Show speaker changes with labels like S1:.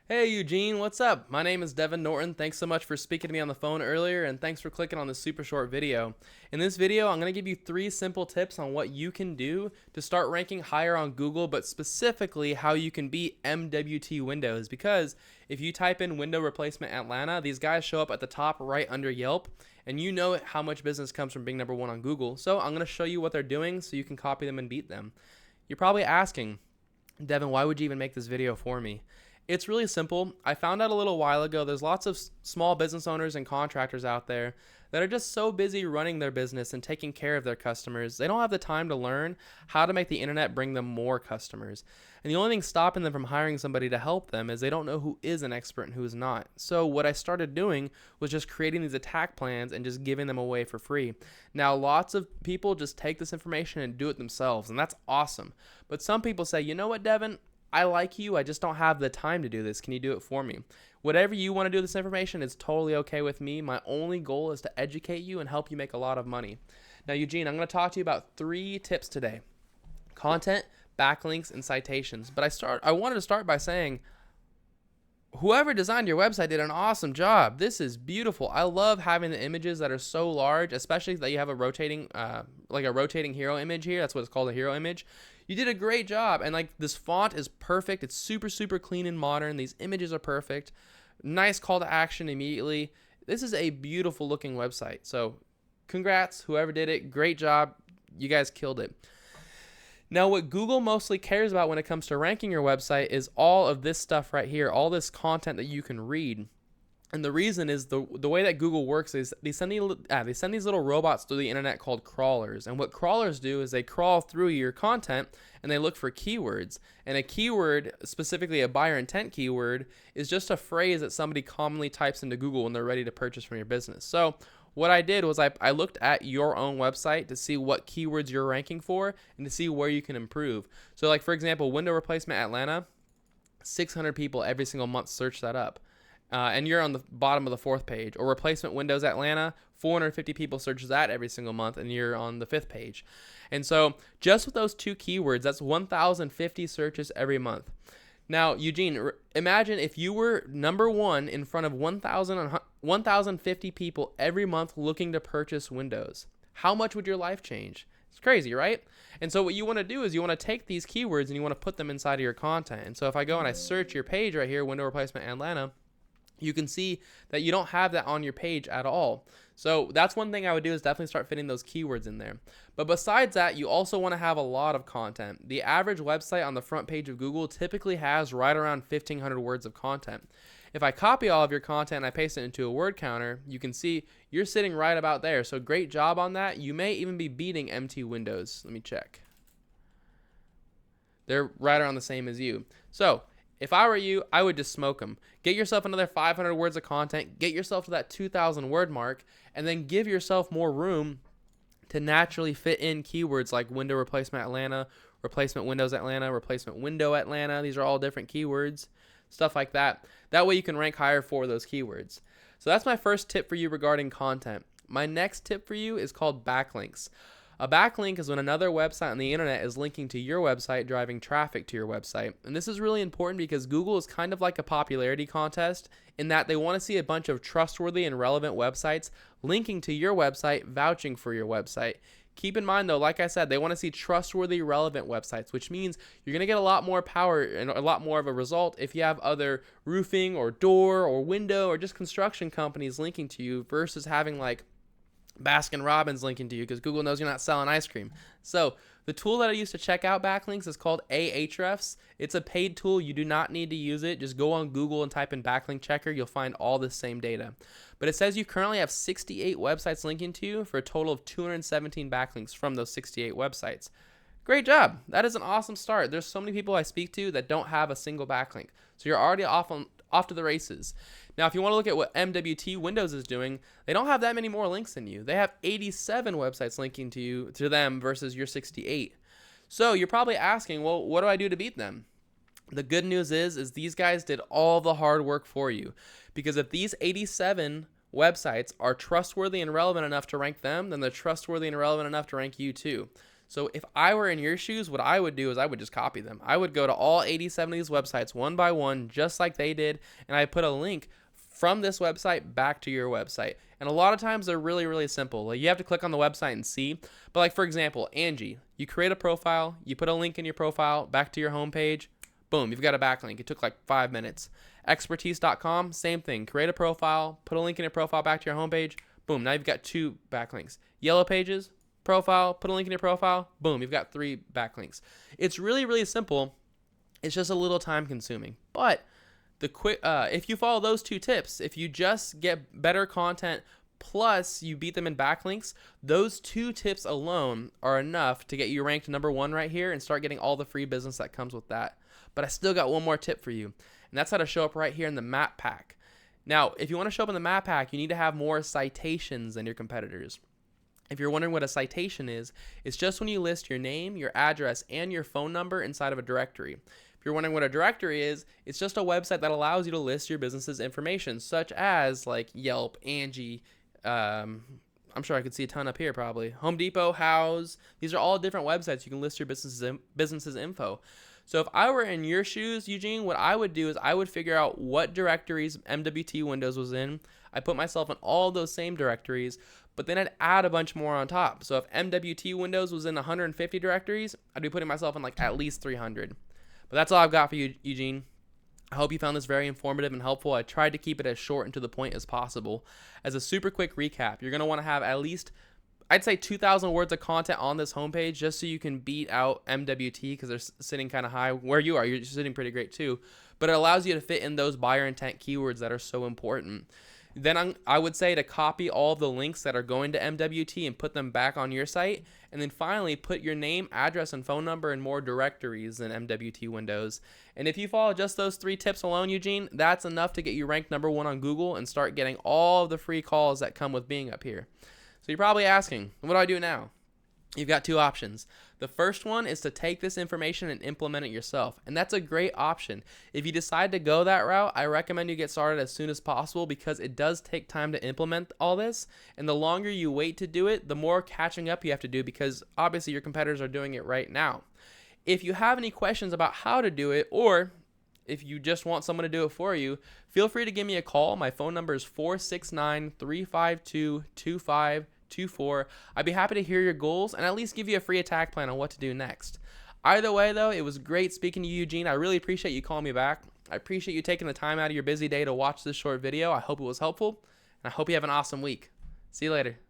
S1: Hey Eugene, what's up? My name is Devin Norton. Thanks so much for speaking to me on the phone earlier, and thanks for clicking on this super short video. In this video, I'm going to give you 3 simple tips on what you can do to start ranking higher on Google, but specifically how you can beat MWT Windows. Because if you type in window replacement Atlanta, these guys show up at the top right under Yelp, and you know how much business comes from being number one on Google. So I'm going to show you what they're doing so you can copy them and beat them. You're probably asking, Devin, why would you even make this video for me? It's really simple. I found out a little while ago there's lots of small business owners and contractors out there that are just so busy running their business and taking care of their customers. They don't have the time to learn how to make the internet bring them more customers. And the only thing stopping them from hiring somebody to help them is they don't know who is an expert and who is not. So what I started doing was just creating these attack plans and just giving them away for free. Now, lots of people just take this information and do it themselves, and that's awesome. But some people say, you know what, Devin? I like you. I just don't have the time to do this. Can you do it for me? Whatever you want to do with this information is totally okay with me. My only goal is to educate you and help you make a lot of money. Now, Eugene, I'm going to talk to you about 3 tips today: content, backlinks, and citations. But I wanted to start by saying, whoever designed your website did an awesome job. This is beautiful. I love having the images that are so large, especially that you have a rotating, like a rotating hero image here. That's what it's called, a hero image. You did a great job, and like this font is perfect. It's super, super clean and modern. These images are perfect. Nice call to action immediately. This is a beautiful looking website. So congrats, whoever did it. Great job. You guys killed it. Now, what Google mostly cares about when it comes to ranking your website is all of this stuff right here, all this content that you can read. And the reason is the way that Google works is they send these little robots through the internet called crawlers. And what crawlers do is they crawl through your content and they look for keywords. And a keyword, specifically a buyer intent keyword, is just a phrase that somebody commonly types into Google when they're ready to purchase from your business. So what I did was I looked at your own website to see what keywords you're ranking for and to see where you can improve. So like, for example, window replacement Atlanta, 600 people every single month search that up. And you're on the bottom of the 4th page. Or replacement Windows Atlanta, 450 people search that every single month, and you're on the 5th page. And so just with those 2 keywords, that's 1,050 searches every month. Now, Eugene, imagine if you were number one in front of 1,050 people every month looking to purchase Windows. How much would your life change? It's crazy, right? And so what you want to do is you want to take these keywords and you want to put them inside of your content. And so if I go and I search your page right here, window replacement Atlanta, you can see that you don't have that on your page at all. So that's one thing I would do, is definitely start fitting those keywords in there. But besides that, you also want to have a lot of content. The average website on the front page of Google typically has right around 1,500 words of content. If I copy all of your content and I paste it into a word counter, you can see you're sitting right about there. So great job on that. You may even be beating MT Windows. Let me check. They're right around the same as you. So if I were you, I would just smoke them. Get yourself another 500 words of content, get yourself to that 2,000 word mark, and then give yourself more room to naturally fit in keywords like window replacement Atlanta, replacement Windows Atlanta, replacement window Atlanta. These are all different keywords, stuff like that. That way you can rank higher for those keywords. So that's my first tip for you regarding content. My next tip for you is called backlinks. A backlink is when another website on the internet is linking to your website, driving traffic to your website. And this is really important because Google is kind of like a popularity contest in that they want to see a bunch of trustworthy and relevant websites linking to your website, vouching for your website. Keep in mind though, like I said, they want to see trustworthy, relevant websites, which means you're going to get a lot more power and a lot more of a result if you have other roofing or door or window or just construction companies linking to you versus having like Baskin Robbins linking to you, because Google knows you're not selling ice cream. So the tool that I use to check out backlinks is called Ahrefs. It's a paid tool. You do not need to use it. Just go on Google and type in backlink checker. You'll find all the same data. But it says you currently have 68 websites linking to you for a total of 217 backlinks from those 68 websites. Great job. That is an awesome start. There's so many people I speak to that don't have a single backlink. So you're already off to the races. Now, if you want to look at what MWT Windows is doing, they don't have that many more links than you. They have 87 websites linking to them versus your 68. So you're probably asking, well, what do I do to beat them? The good news is these guys did all the hard work for you. Because if these 87 websites are trustworthy and relevant enough to rank them, then they're trustworthy and relevant enough to rank you too. So if I were in your shoes, what I would do is I would just copy them. I would go to all 87 of these websites one by one, just like they did, and I put a link from this website back to your website. And a lot of times they're really, really simple. Like, you have to click on the website and see. But like, for example, Angie, you create a profile, you put a link in your profile back to your homepage, boom, you've got a backlink. It took like 5 minutes. Expertise.com, same thing. Create a profile, put a link in your profile back to your homepage, boom, now you've got 2 backlinks. Yellow Pages, profile, put a link in your profile, boom, you've got 3 backlinks. It's really, really simple. It's just a little time consuming. But if you follow those 2 tips, if you just get better content plus you beat them in backlinks, those 2 tips alone are enough to get you ranked number 1 right here and start getting all the free business that comes with that. But I still got one more tip for you, and that's how to show up right here in the map pack. Now, if you want to show up in the map pack, you need to have more citations than your competitors. If you're wondering what a citation is, it's just when you list your name, your address, and your phone number inside of a directory. If you're wondering what a directory is, it's just a website that allows you to list your business's information, such as like Yelp, Angie, I'm sure I could see a ton up here probably, Home Depot, Houzz. These are all different websites you can list your business's info. So if I were in your shoes, Eugene, what I would do is I would figure out what directories MWT Windows was in. I put myself in all those same directories, but then I'd add a bunch more on top. So if MWT Windows was in 150 directories, I'd be putting myself in like at least 300. But that's all I've got for you, Eugene. I hope you found this very informative and helpful. I tried to keep it as short and to the point as possible. As a super quick recap, you're going to want to have at least, I'd say, 2,000 words of content on this homepage just so you can beat out MWT, because they're sitting kind of high. Where you are, you're sitting pretty great too. But it allows you to fit in those buyer intent keywords that are so important. Then I would say to copy all of the links that are going to MWT and put them back on your site. And then finally, put your name, address, and phone number in more directories than MWT Windows. And if you follow just those 3 tips alone, Eugene, that's enough to get you ranked number 1 on Google and start getting all of the free calls that come with being up here. So you're probably asking, what do I do now? You've got 2 options. The first one is to take this information and implement it yourself. And that's a great option. If you decide to go that route, I recommend you get started as soon as possible, because it does take time to implement all this. And the longer you wait to do it, the more catching up you have to do, because obviously your competitors are doing it right now. If you have any questions about how to do it, or if you just want someone to do it for you, feel free to give me a call. My phone number is 469-352-2524. I'd be happy to hear your goals and at least give you a free attack plan on what to do next. Either way, though, it was great speaking to you, Eugene. I really appreciate you calling me back. I appreciate you taking the time out of your busy day to watch this short video. I hope it was helpful, and I hope you have an awesome week. See you later.